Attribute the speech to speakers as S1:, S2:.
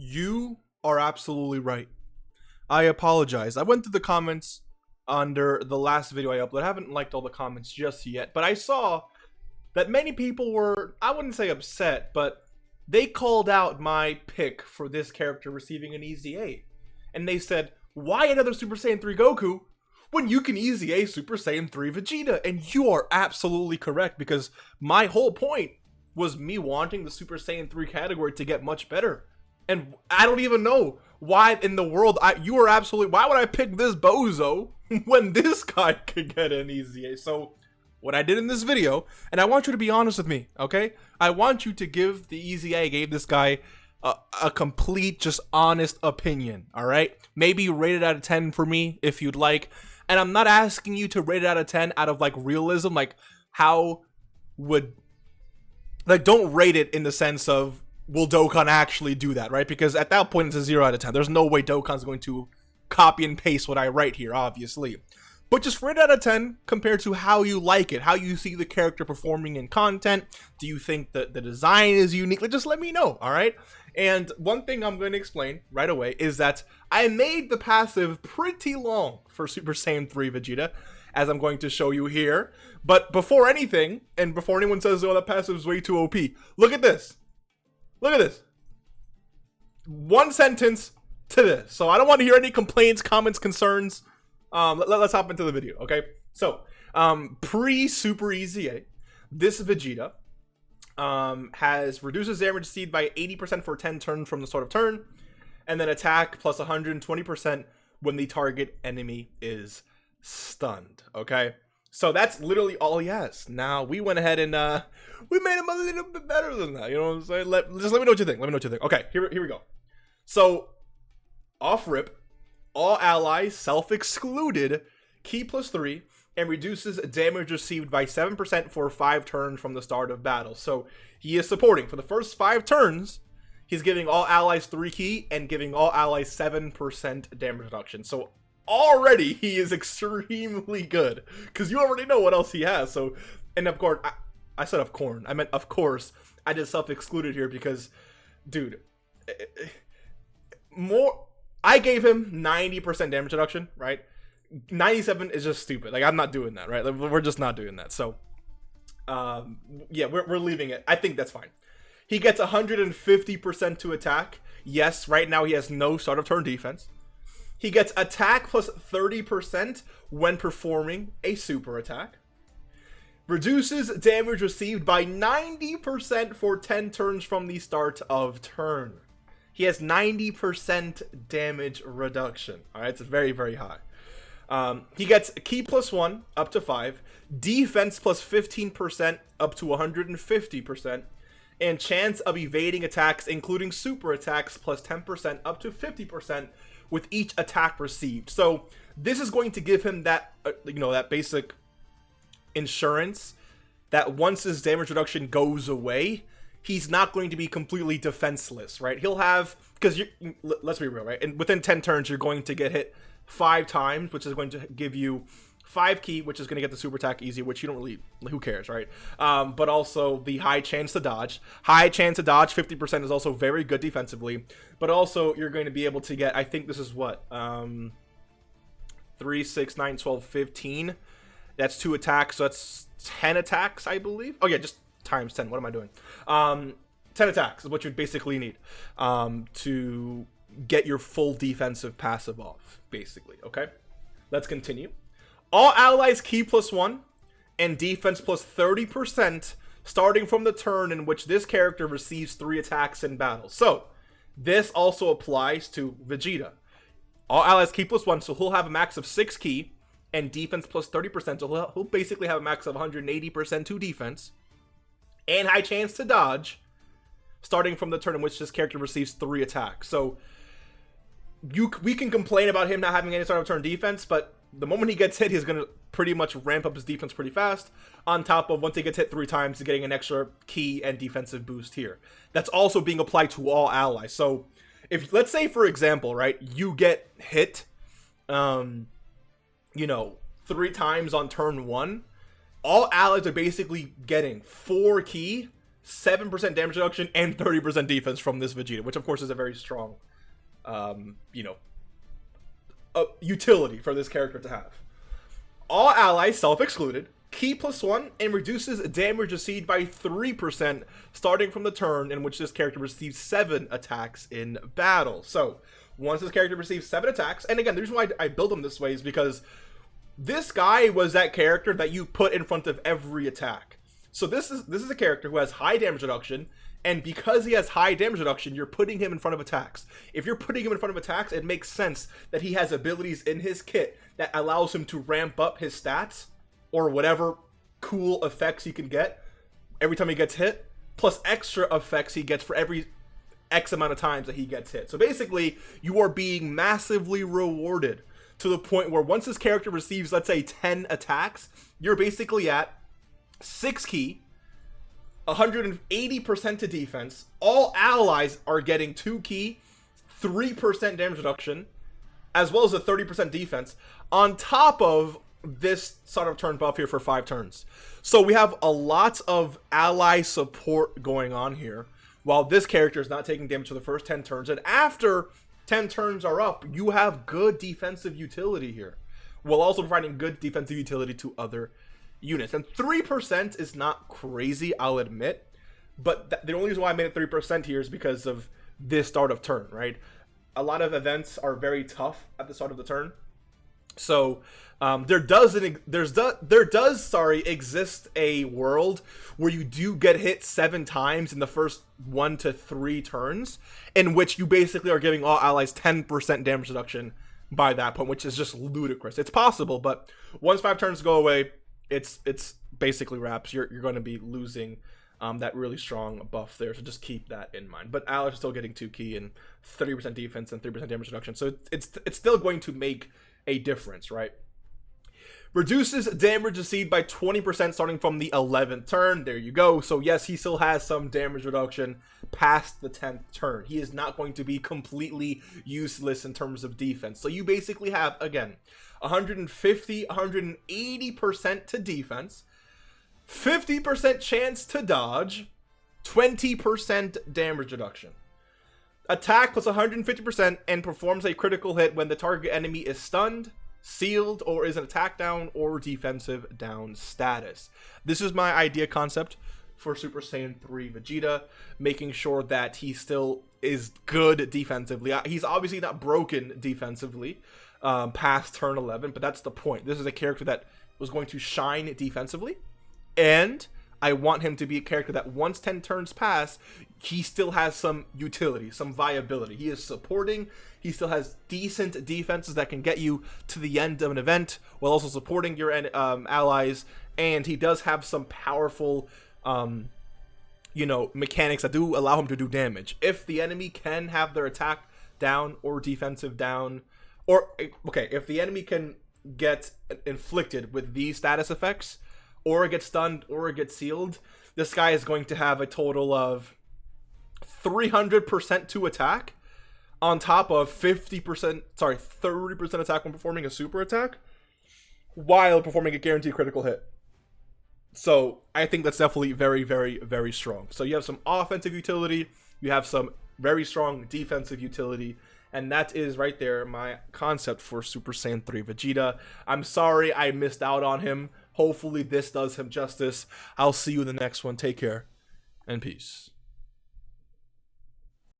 S1: You are absolutely right. I apologize. I went through the comments under the last video I uploaded. I haven't liked all the comments just yet, but I saw that many people were, I wouldn't say upset, but they called out my pick for this character receiving an easy A. And they said, why another Super Saiyan 3 Goku when you can easy A Super Saiyan 3 Vegeta? And you are absolutely correct, because my whole point was me wanting the Super Saiyan 3 category to get much better. And I don't even know why in the world you are absolutely, why would I pick this bozo when this guy could get an easy A? So what I did in this video, and I want you to be honest with me, okay? I want you to give the easy A I gave this guy a complete, just honest opinion, all right? Maybe rate it out of 10 for me if you'd like. And I'm not asking you to rate it out of 10 out of like realism, like how would, like don't rate it in the sense of, will Dokkan actually do that, right? Because at that point it's a 0 out of 10. There's no way Dokkan's going to copy and paste what I write here, obviously. But just rate out of 10 compared to how you like it, how you see the character performing in content. Do you think that the design is unique? Like, just let me know, all right? And one thing I'm going to explain right away is that I made the passive pretty long for Super Saiyan 3 Vegeta, as I'm going to show you here. But before anything, and before anyone says, oh, that passive is way too OP, look at this. Look at this. One sentence to this. So I don't want to hear any complaints, comments, concerns. Let's hop into the video, okay? So, pre-Super Easy A, this Vegeta reduces damage received by 80% for 10 turns from the start of turn, and then attack plus 120% when the target enemy is stunned, okay? So that's literally all he has. Now, we went ahead and we made him a little bit better than that, you know what I'm saying? Just let me know what you think. Let me know what you think. Okay, here we go. So, off rip, all allies self-excluded Ki plus 3 and reduces damage received by 7% for 5 turns from the start of battle. So, he is supporting. For the first 5 turns, he's giving all allies 3 Ki and giving all allies 7% damage reduction. So, already he is extremely good, because you already know what else he has. So, and of course, I said of course, I meant of course. I just self-excluded here because, dude, I gave him 90% damage reduction, right? 97 is just stupid. Like, I'm not doing that, right? Like, we're just not doing that. So, yeah, we're leaving it. I think that's fine. He gets 150% to attack. Yes, right now he has no start of turn defense. He gets attack plus 30% when performing a super attack. Reduces damage received by 90% for 10 turns from the start of turn. He has 90% damage reduction. Alright, it's very, very high. He gets Ki plus 1 up to 5. Defense plus 15% up to 150%. And chance of evading attacks, including super attacks, plus 10% up to 50%. With each attack received. So this is going to give him that, that basic insurance that once his damage reduction goes away, he's not going to be completely defenseless, right? He'll have, because let's be real, right? And within 10 turns, you're going to get hit 5 times, which is going to give you 5 Ki, which is going to get the super attack easy, which you don't really, who cares, right? But also the high chance to dodge. High chance to dodge, 50% is also very good defensively. But also, you're going to be able to get, I think this is what? 3, 6, 9, 12, 15. That's 2 attacks, so that's 10 attacks, I believe. Oh yeah, just times 10. What am I doing? 10 attacks is what you basically need to get your full defensive passive off, basically, okay? Let's continue. All allies Ki plus 1 and defense plus 30% starting from the turn in which this character receives 3 attacks in battle. So, this also applies to Vegeta. All allies Ki plus 1, so he'll have a max of 6 Ki and defense plus 30%, so he'll basically have a max of 180% to defense and high chance to dodge starting from the turn in which this character receives 3 attacks. So, we can complain about him not having any sort of turn defense, but the moment he gets hit, he's going to pretty much ramp up his defense pretty fast, on top of once he gets hit 3 times, getting an extra Ki and defensive boost here. That's also being applied to all allies. So, if, let's say, for example, right, you get hit, 3 times on turn 1, all allies are basically getting 4 Ki 7% damage reduction, and 30% defense from this Vegeta, which of course is a very strong, utility for this character to have. All allies self-excluded, Ki +1, and reduces damage received by 3% starting from the turn in which this character receives 7 attacks in battle. So, once this character receives 7 attacks, and again, the reason why I build him this way is because this guy was that character that you put in front of every attack. So this is a character who has high damage reduction, and because he has high damage reduction, you're putting him in front of attacks. If you're putting him in front of attacks, it makes sense that he has abilities in his kit that allows him to ramp up his stats, or whatever cool effects he can get every time he gets hit, plus extra effects he gets for every X amount of times that he gets hit. So basically, you are being massively rewarded to the point where once this character receives, let's say, 10 attacks, you're basically at 6 Ki, 180% to defense. All allies are getting 2 Ki, 3% damage reduction, as well as a 30% defense, on top of this sort of turn buff here for 5 turns. So we have a lot of ally support going on here, while this character is not taking damage for the first 10 turns. And after 10 turns are up, you have good defensive utility here, while also providing good defensive utility to other units. And 3% is not crazy, I'll admit, but the only reason why I made it 3% here is because of this start of turn, right? A lot of events are very tough at the start of the turn. So there does exist a world where you do get hit 7 times in the first 1 to 3 turns, in which you basically are giving all allies 10% damage reduction by that point, which is just ludicrous. It's possible, but once 5 turns go away, it's basically wraps. You're going to be losing that really strong buff there, so just keep that in mind. But allies are still getting 2 Ki and 30% defense and 3% damage reduction, so it's still going to make a difference, right? Reduces damage received by 20% starting from the 11th turn. There you go. So yes, he still has some damage reduction past the 10th turn. He is not going to be completely useless in terms of defense. So you basically have, again, 150, 180% to defense, 50% chance to dodge, 20% damage reduction. Attack plus 150% and performs a critical hit when the target enemy is stunned, sealed, or is an attack down or defensive down status. This is my idea concept for Super Saiyan 3 Vegeta, making sure that he still is good defensively. He's obviously not broken defensively past turn 11, but that's the point. This is a character that was going to shine defensively, and I want him to be a character that once 10 turns pass, he still has some utility, some viability. He is supporting. He still has decent defenses that can get you to the end of an event while also supporting your allies. And he does have some powerful, mechanics that do allow him to do damage. If the enemy can have their attack down or defensive down, or, okay, if the enemy can get inflicted with these status effects, or get stunned, or get sealed, this guy is going to have a total of 300% to attack, on top of 30% attack when performing a super attack, while performing a guaranteed critical hit. So I think that's definitely very, very, very strong. So you have some offensive utility, you have some very strong defensive utility, and that is right there my concept for Super Saiyan 3 Vegeta. I'm sorry I missed out on him. Hopefully this does him justice. I'll see you in the next one. Take care and peace.